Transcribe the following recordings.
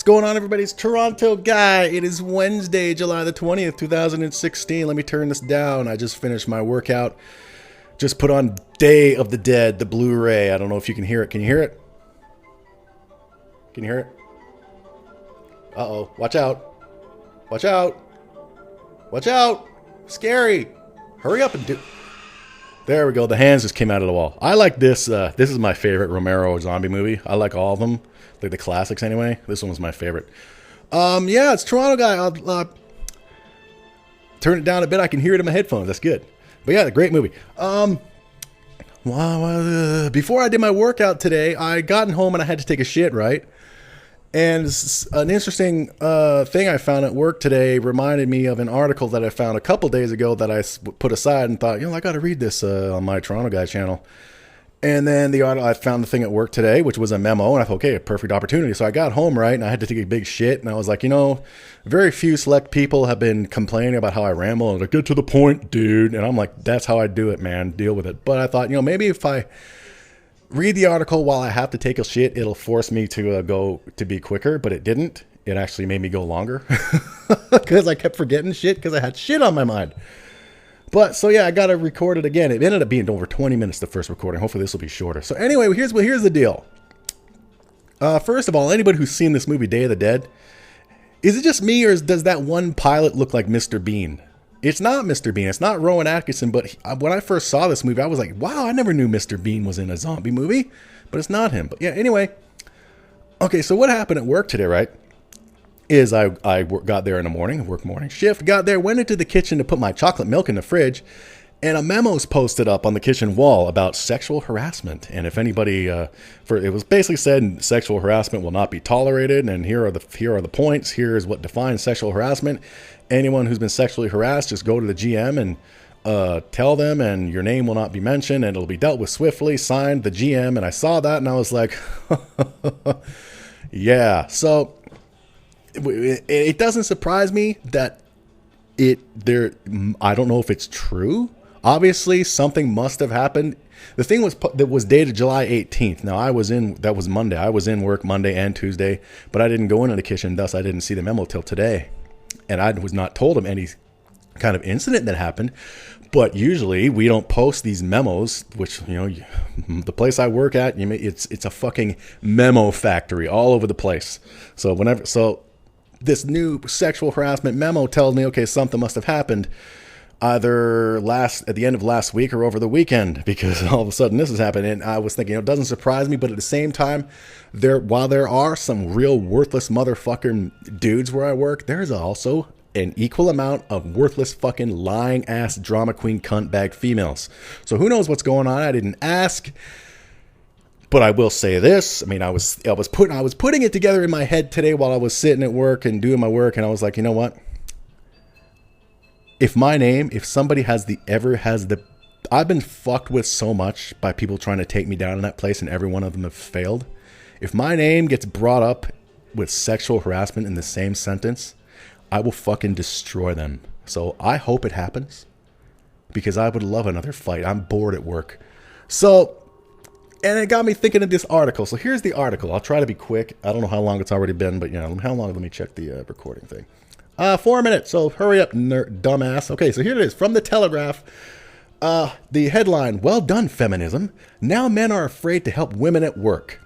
What's going on, everybody? It's Toronto Guy. It is Wednesday, July the 20th, 2016. Let me turn this down. I just finished my workout. Just put on Day of the Dead, the Blu-ray. I don't know if you can hear it. Can you hear it? Can you hear it? Uh-oh. Watch out. Watch out. Watch out. Scary. Hurry up and do... There we go. The hands just came out of the wall. I like this. This is my favorite Romero zombie movie. I like all of them. Like the classics anyway. This one was my favorite. Yeah, it's Toronto Guy. I'll turn it down a bit. I can hear it in my headphones. That's good. But yeah, great movie. Before I did my workout today, I gotten home and I had to take a shit, right? And an interesting thing I found at work today reminded me of an article that I found a couple days ago that I put aside and thought, I got to read this on my Toronto Guy channel. And then I found the thing at work today, which was a memo, and I thought, okay, a perfect opportunity. So I got home, right, and I had to take a big shit, and I was like, very few select people have been complaining about how I ramble. I was like, get to the point, dude. And I'm like, that's how I do it, man. Deal with it. But I thought, maybe if I read the article while I have to take a shit, it'll force me to be quicker, but it didn't. It actually made me go longer because I kept forgetting shit because I had shit on my mind. But, so yeah, I got to record it again. It ended up being over 20 minutes, the first recording. Hopefully this will be shorter. So anyway, here's the deal. First of all, anybody who's seen this movie, Day of the Dead, is it just me or does that one pilot look like Mr. Bean? It's not Mr. Bean. It's not Rowan Atkinson. But when I first saw this movie, I was like, wow, I never knew Mr. Bean was in a zombie movie. But it's not him. But yeah, anyway. Okay, so what happened at work today, right? Is I got there in the morning, work morning shift, got there, went into the kitchen to put my chocolate milk in the fridge, and a memo's posted up on the kitchen wall about sexual harassment. And if anybody, it was basically said sexual harassment will not be tolerated, and here are the points. Here is what defines sexual harassment. Anyone who's been sexually harassed, just go to the GM and tell them, and your name will not be mentioned, and it'll be dealt with swiftly. Signed, the GM. And I saw that, and I was like, yeah. So it doesn't surprise me that I don't know if it's true. Obviously, something must have happened. The thing that was dated July 18th. Now, that was Monday. I was in work Monday and Tuesday, but I didn't go into the kitchen. Thus, I didn't see the memo till today. And I was not told of any kind of incident that happened. But usually, we don't post these memos, which, the place I work at, it's a fucking memo factory all over the place. So this new sexual harassment memo tells me, okay, something must have happened either at the end of last week or over the weekend, because all of a sudden this has happened. And I was thinking, it doesn't surprise me, but at the same time, while there are some real worthless motherfucking dudes where I work, there's also an equal amount of worthless fucking lying ass drama queen cunt bag females. So who knows what's going on? I didn't ask. But I will say this. I mean, I was putting it together in my head today while I was sitting at work and doing my work, and I was like, you know what? If somebody I've been fucked with so much by people trying to take me down in that place, and every one of them have failed. If my name gets brought up with sexual harassment in the same sentence, I will fucking destroy them. So I hope it happens, because I would love another fight. I'm bored at work. And it got me thinking of this article. So here's the article. I'll try to be quick. I don't know how long it's already been, but how long? Let me check the recording thing. 4 minutes. So hurry up, dumbass. Okay, so here it is from the Telegraph. The headline: Well done, feminism. Now men are afraid to help women at work.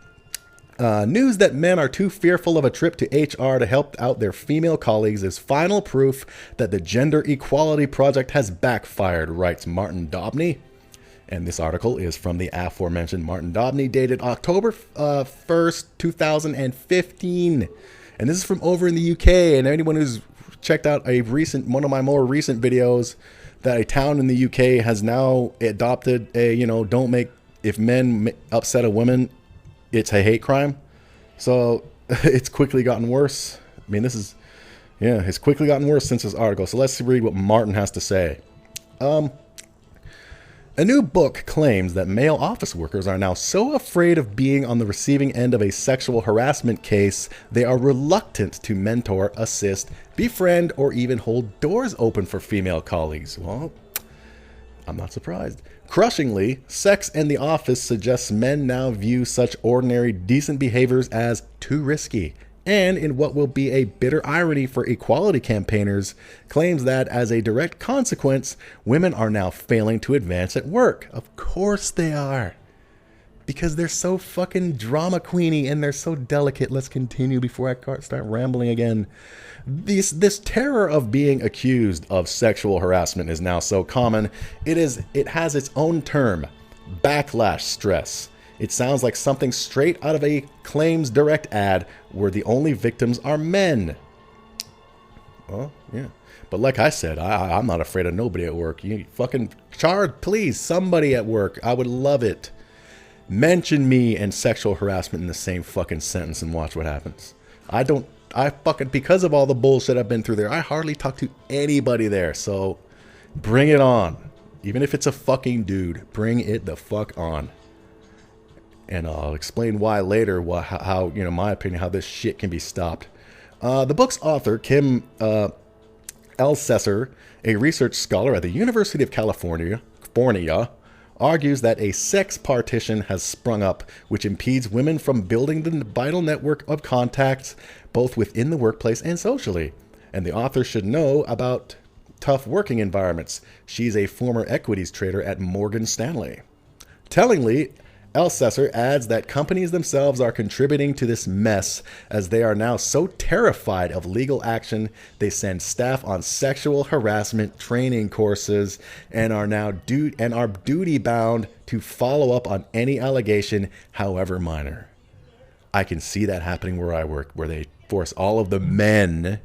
News that men are too fearful of a trip to HR to help out their female colleagues is final proof that the Gender Equality Project has backfired, writes Martin Dobney. And this article is from the aforementioned Martin Dobney, dated October 1st, 2015. And this is from over in the UK. And anyone who's checked out one of my more recent videos, that a town in the UK has now adopted if men upset a woman, it's a hate crime. So it's quickly gotten worse. I mean, it's quickly gotten worse since this article. So let's read what Martin has to say. A new book claims that male office workers are now so afraid of being on the receiving end of a sexual harassment case, they are reluctant to mentor, assist, befriend, or even hold doors open for female colleagues. Well, I'm not surprised. Crushingly, Sex and the Office suggests men now view such ordinary, decent behaviors as too risky, and in what will be a bitter irony for equality campaigners, claims that as a direct consequence, women are now failing to advance at work. Of course they are. Because they're so fucking drama queeny and they're so delicate. Let's continue before I start rambling again. This terror of being accused of sexual harassment is now so common. It has its own term, backlash stress. It sounds like something straight out of a Claims Direct ad where the only victims are men. Well, yeah. But like I said, I'm not afraid of nobody at work. You fucking charge, please, somebody at work. I would love it. Mention me and sexual harassment in the same fucking sentence and watch what happens. Because of all the bullshit I've been through there, I hardly talk to anybody there. So bring it on. Even if it's a fucking dude, bring it the fuck on. And I'll explain why later, how my opinion, how this shit can be stopped. The book's author, Kim Elsesser, a research scholar at the University of California, argues that a sex partition has sprung up, which impedes women from building the vital network of contacts, both within the workplace and socially. And the author should know about tough working environments. She's a former equities trader at Morgan Stanley. Tellingly, Elsesser adds that companies themselves are contributing to this mess, as they are now so terrified of legal action they send staff on sexual harassment training courses and are duty bound to follow up on any allegation, however minor. I can see that happening where I work, where they force all of the men,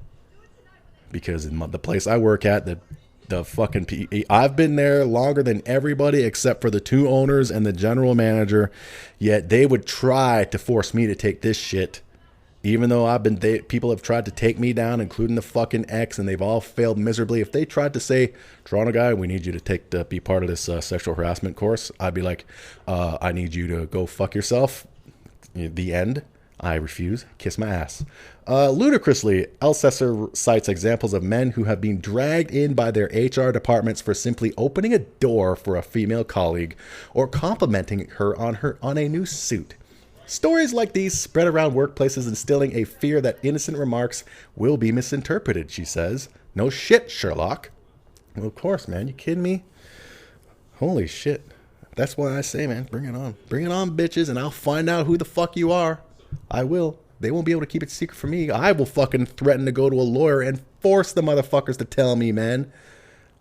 because in the place I work at, I've been there longer than everybody except for the two owners and the general manager, yet they would try to force me to take this shit, even though people have tried to take me down, including the fucking ex, and they've all failed miserably. If they tried to say, Toronto guy, we need you to be part of this sexual harassment course, I'd be like, I need you to go fuck yourself. The end. I refuse. Kiss my ass. Ludicrously, Elsesser cites examples of men who have been dragged in by their HR departments for simply opening a door for a female colleague or complimenting her on a new suit. Stories like these spread around workplaces, instilling a fear that innocent remarks will be misinterpreted, she says. No shit, Sherlock. Well, of course, man. You kidding me? Holy shit. That's why I say, man, bring it on. Bring it on, bitches, and I'll find out who the fuck you are. I will. They won't be able to keep it secret from me. I will fucking threaten to go to a lawyer and force the motherfuckers to tell me, man.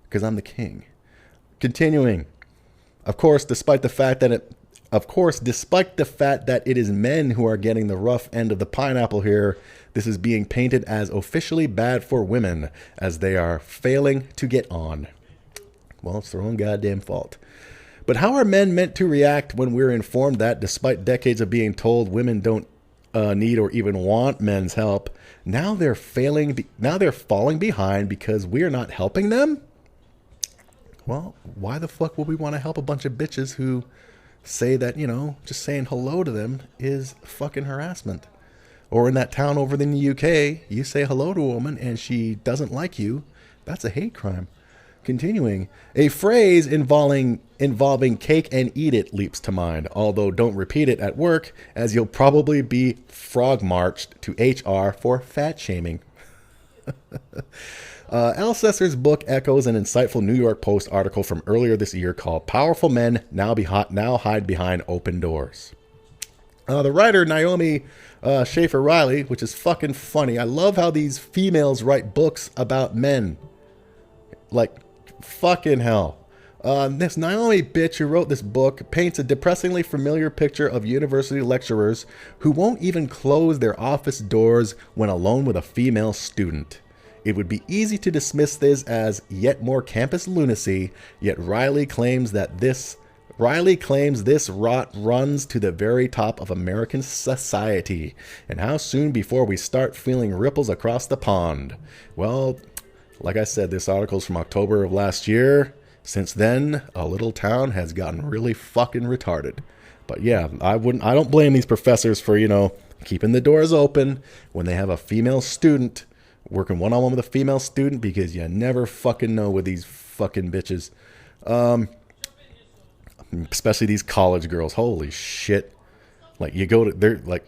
Because I'm the king. Continuing. Of course, despite the fact that it is men who are getting the rough end of the pineapple here, this is being painted as officially bad for women, as they are failing to get on. Well, it's their own goddamn fault. But how are men meant to react when we're informed that, despite decades of being told women don't need or even want men's help, now they're falling behind because we're not helping them? Well, why the fuck would we want to help a bunch of bitches who say that, just saying hello to them is fucking harassment? Or in that town over in the UK, you say hello to a woman and she doesn't like you, that's a hate crime. Continuing, a phrase involving cake and eat it leaps to mind, although don't repeat it at work, as you'll probably be frog marched to HR for fat shaming. Elsesser's book echoes an insightful New York Post article from earlier this year called "Powerful Men Now Hide Behind Open Doors." The writer Naomi Schaefer Riley, which is fucking funny. I love how these females write books about men. Like, fucking hell. This Naomi bitch who wrote this book paints a depressingly familiar picture of university lecturers who won't even close their office doors when alone with a female student. It would be easy to dismiss this as yet more campus lunacy, yet Riley claims this rot runs to the very top of American society. And how soon before we start feeling ripples across the pond? Well, like I said, this article's from October of last year. Since then, a little town has gotten really fucking retarded. But yeah, I don't blame these professors for, keeping the doors open when they have a female student, working one-on-one with a female student, because you never fucking know with these fucking bitches. Especially these college girls. Holy shit. Like, you go to, they're like,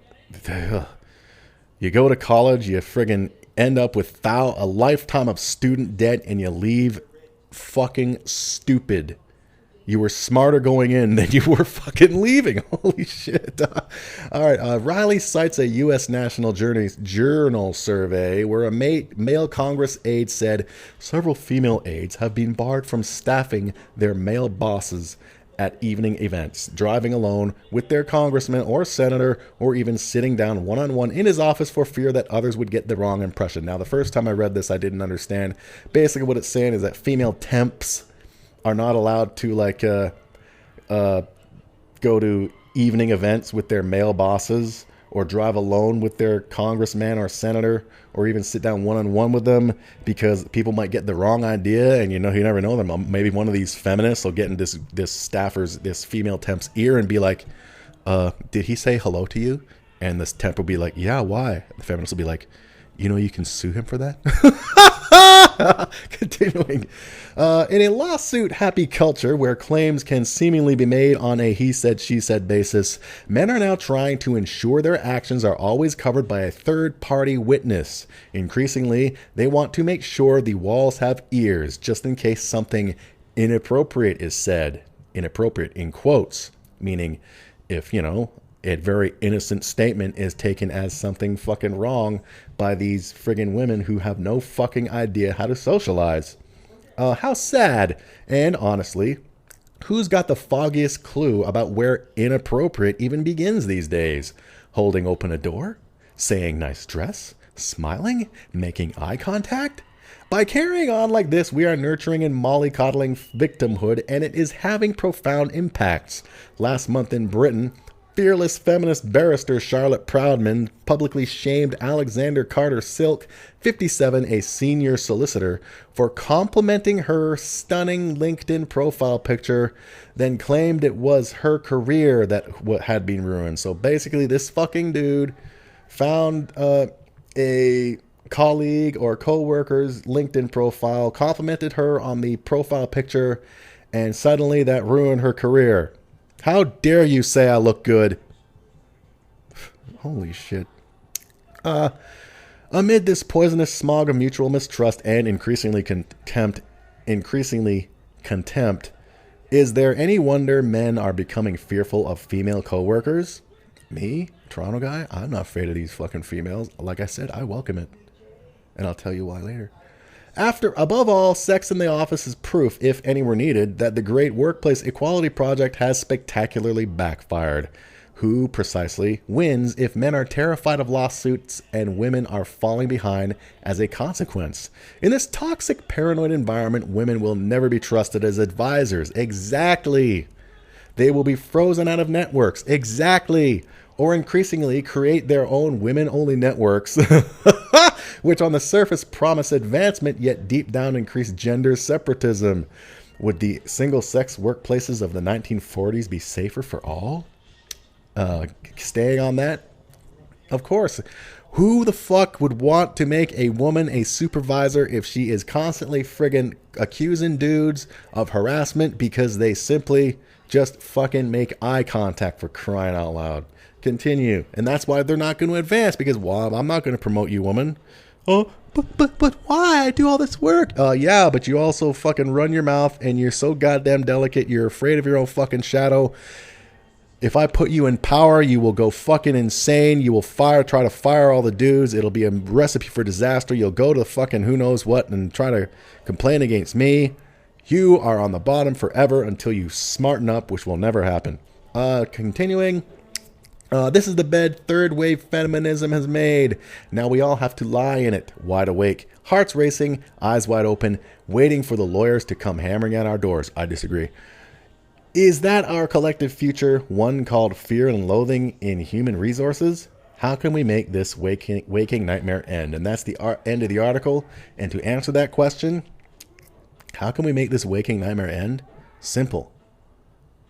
You go to college, you friggin' end up with a lifetime of student debt, and you leave fucking stupid. You were smarter going in than you were fucking leaving. Holy shit. All right. Riley cites a U.S. National Journal survey where a male Congress aide said several female aides have been barred from staffing their male bosses at evening events, driving alone with their congressman or senator, or even sitting down one-on-one in his office for fear that others would get the wrong impression. Now, the first time I read this, I didn't understand. Basically, what it's saying is that female temps are not allowed to go to evening events with their male bosses, or drive alone with their congressman or senator, or even sit down one-on-one with them, because people might get the wrong idea, and you never know them. Maybe one of these feminists will get in this female temp's ear and be like, did he say hello to you? And this temp will be like, yeah, why? The feminist will be like, you can sue him for that? Continuing. In a lawsuit-happy culture where claims can seemingly be made on a he said, she said basis, men are now trying to ensure their actions are always covered by a third-party witness. Increasingly, they want to make sure the walls have ears, just in case something inappropriate is said. Inappropriate in quotes, meaning if, a very innocent statement is taken as something fucking wrong by these friggin' women who have no fucking idea how to socialize. How sad. And honestly, who's got the foggiest clue about where inappropriate even begins these days? Holding open a door? Saying nice dress? Smiling? Making eye contact? By carrying on like this, we are nurturing and mollycoddling victimhood, and it is having profound impacts. Last month in Britain, fearless feminist barrister Charlotte Proudman publicly shamed Alexander Carter Silk, 57, a senior solicitor, for complimenting her stunning LinkedIn profile picture, then claimed it was her career that had been ruined. So basically, this fucking dude found a colleague or co-worker's LinkedIn profile, complimented her on the profile picture, and suddenly that ruined her career. How dare you say I look good? Holy shit. Amid this poisonous smog of mutual mistrust and increasingly contempt, is there any wonder men are becoming fearful of female coworkers? Me, Toronto guy, I'm not afraid of these fucking females. Like I said, I welcome it. And I'll tell you why later. Above all, sex in the office is proof, if any were needed, that the Great Workplace Equality Project has spectacularly backfired. Who, precisely, wins if men are terrified of lawsuits and women are falling behind as a consequence? In this toxic, paranoid environment, women will never be trusted as advisors. Exactly. They will be frozen out of networks. Exactly. Or increasingly create their own women-only networks, which on the surface promise advancement, yet deep down increase gender separatism. Would the single-sex workplaces of the 1940s be safer for all? Staying on that, of course. Who the fuck would want to make a woman a supervisor if she is constantly friggin' accusing dudes of harassment because they simply just fucking make eye contact, for crying out loud? Continue. And that's why they're not going to advance, because, well, I'm not going to promote you, woman. Oh, but why? I do all this work. Yeah, but you also fucking run your mouth, and you're so goddamn delicate. You're afraid of your own fucking shadow. If I put you in power, you will go fucking insane. You will try to fire all the dudes. It'll be a recipe for disaster. You'll go to fucking who knows what and try to complain against me. You are on the bottom forever until you smarten up, which will never happen. Continuing. This is the bed third wave feminism has made. Now we all have to lie in it, wide awake, hearts racing, eyes wide open, waiting for the lawyers to come hammering at our doors. I disagree. Is that our collective future, one called fear and loathing in human resources? How can we make this waking nightmare end? And that's the end of the article. And to answer that question, how can we make this waking nightmare end? Simple.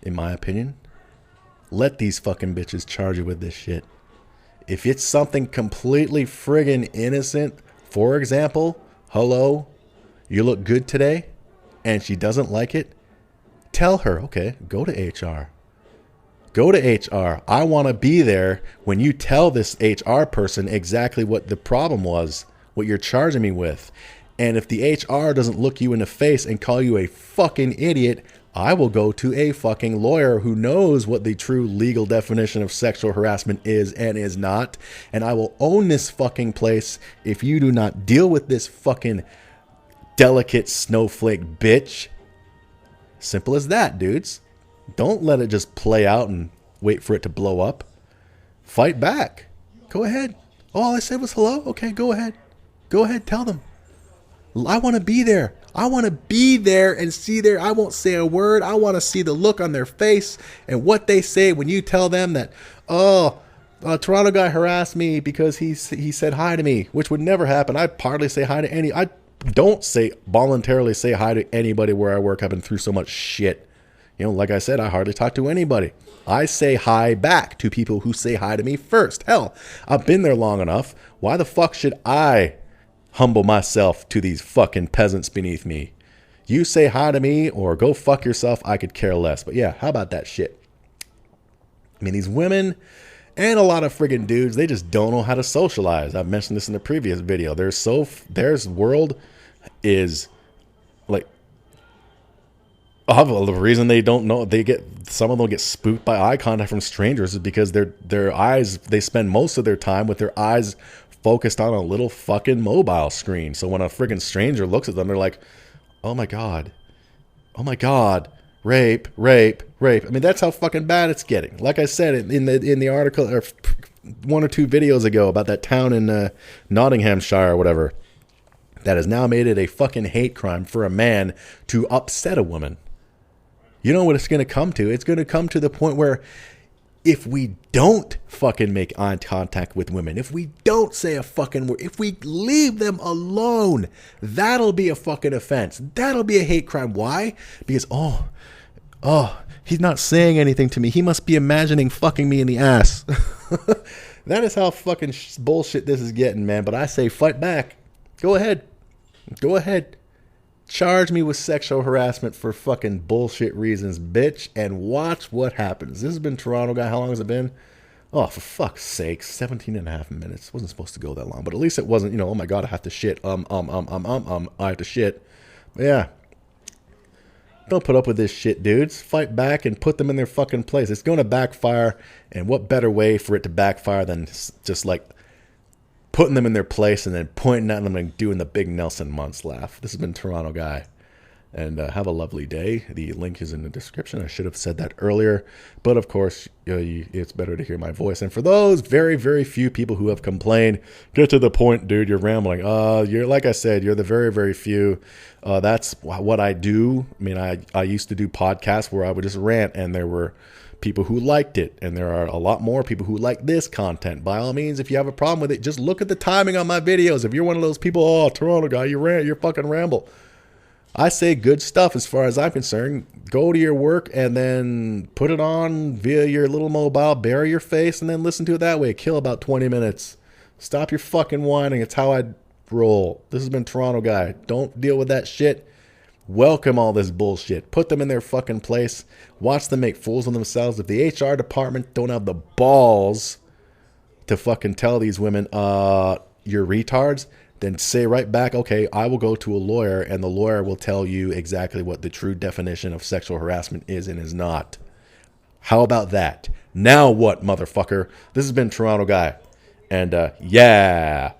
In my opinion, let these fucking bitches charge you with this shit. If it's something completely friggin' innocent, for example, hello, you look good today, and she doesn't like it, tell her, okay, go to HR. Go to HR. I want to be there when you tell this HR person exactly what the problem was, what you're charging me with. And if the HR doesn't look you in the face and call you a fucking idiot, I will go to a fucking lawyer who knows what the true legal definition of sexual harassment is and is not. And I will own this fucking place if you do not deal with this fucking delicate snowflake bitch. Simple as that, dudes. Don't let it just play out and wait for it to blow up. Fight back. Go ahead. Oh, all I said was hello? Okay, go ahead. Go ahead, tell them. I want to be there. I want to be there and see there. I won't say a word. I want to see the look on their face and what they say when you tell them that, oh, a Toronto guy harassed me because he said hi to me, which would never happen. I hardly say hi to any. I don't voluntarily say hi to anybody where I work. I've been through so much shit. You know, like I said, I hardly talk to anybody. I say hi back to people who say hi to me first. Hell, I've been there long enough. Why the fuck should I humble myself to these fucking peasants beneath me? You say hi to me or go fuck yourself, I could care less. But yeah, how about that shit? I mean, these women and a lot of friggin' dudes, they just don't know how to socialize. I've mentioned this in the previous video. Their world is like, the reason they don't know, some of them get spooked by eye contact from strangers is because their eyes, they spend most of their time with their eyes focused on a little fucking mobile screen. So when a friggin' stranger looks at them, they're like, oh my God, rape. I mean, that's how fucking bad it's getting. Like I said in the article, or 1 or 2 videos ago, about that town in Nottinghamshire or whatever, that has now made it a fucking hate crime for a man to upset a woman. You know what it's going to come to? It's going to come to the point where if we don't fucking make eye contact with women, if we don't say a fucking word, if we leave them alone, that'll be a fucking offense. That'll be a hate crime. Why? Because, oh, he's not saying anything to me. He must be imagining fucking me in the ass. That is how fucking bullshit this is getting, man. But I say fight back. Go ahead. Charge me with sexual harassment for fucking bullshit reasons, bitch, and watch what happens. This has been Toronto Guy. How long has it been? Oh, for fuck's sake, 17 and a half minutes. It wasn't supposed to go that long, but at least it wasn't, oh my God, I have to shit. I have to shit. But yeah. Don't put up with this shit, dudes. Fight back and put them in their fucking place. It's going to backfire, and what better way for it to backfire than just like putting them in their place and then pointing at them and doing the big Nelson Muntz laugh. This has been Toronto Guy. And have a lovely day. The link is in the description. I should have said that earlier. But of course, it's better to hear my voice. And for those very, very few people who have complained, get to the point, dude. You're rambling. You're, like I said, you're the very, very few. That's what I do. I mean, I used to do podcasts where I would just rant, and there were people who liked it, and there are a lot more people who like this content. By all means, if you have a problem with it, just look at the timing on my videos. If you're one of those people, oh, Toronto Guy, you're fucking ramble. I say good stuff as far as I'm concerned. Go to your work and then put it on via your little mobile, bury your face, and then listen to it that way. Kill about 20 minutes. Stop your fucking whining. It's how I roll. This has been Toronto Guy. Don't deal with that shit. Welcome all this bullshit. Put them in their fucking place. Watch them make fools of themselves. If the HR department don't have the balls to fucking tell these women, you're retards, then say right back, okay, I will go to a lawyer, and the lawyer will tell you exactly what the true definition of sexual harassment is and is not. How about that? Now what, motherfucker? This has been Toronto Guy. And, yeah.